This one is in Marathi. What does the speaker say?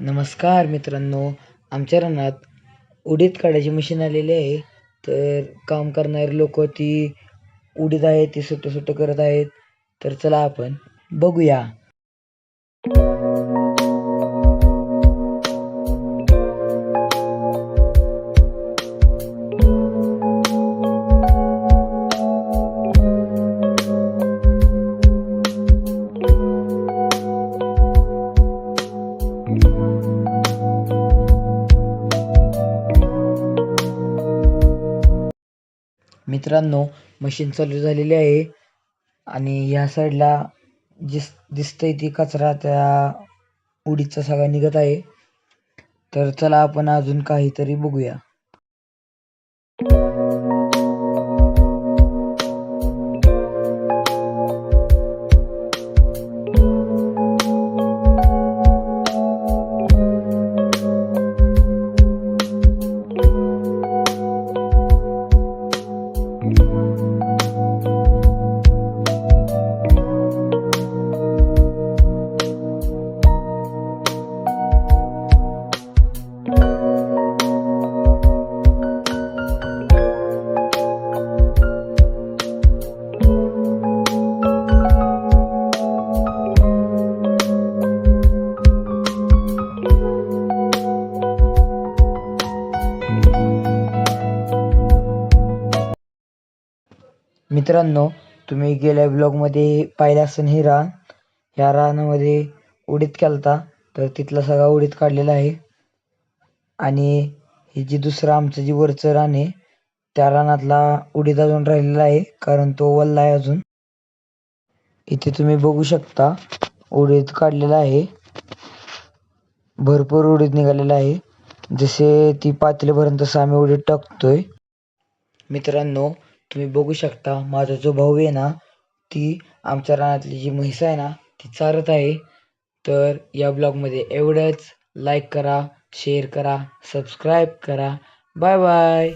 नमस्कार मित्रांनो, आमच्या रानात उडीद काढायची मशीन आलेली आहे. तर काम करणारे लोक ती उडीद आहे ती सुट्ट करत आहेत. तर चला आपण बघूया. मित्रांनो, मशीन चालू झालेली आहे आणि ह्या साईडला दिसतंय ती कचरा त्या उडीदचा सगळा निघत आहे. तर चला आपण अजून काहीतरी बघूया. मित्रांनो, तुम्ही गेल्या ब्लॉगमध्ये पाहिलं असेल हे रान. ह्या रानामध्ये उडीद केलता, तर तिथला सगळा उडीद काढलेला आहे. आणि हे जी दुसरं आमचं जे वरचं रान आहे त्या रानातला उडीद अजून राहिलेला आहे, कारण तो वल्ला आहे अजून. इथे तुम्ही बघू शकता उडीद काढलेला आहे. भरपूर उडीद निघालेला आहे. जसे ती पातेल्यापर्यंत तसं आम्ही उडीद टाकतोय. मित्रांनो, तुम्ही बघू शकता माझा जो भाऊ आहे ना, ती आमच्या रानातली जी म्हैस आहे ना ती चारत आहे. तर या ब्लॉगमध्ये एवढंच. लाईक करा, शेअर करा, सबस्क्राईब करा. Bye bye.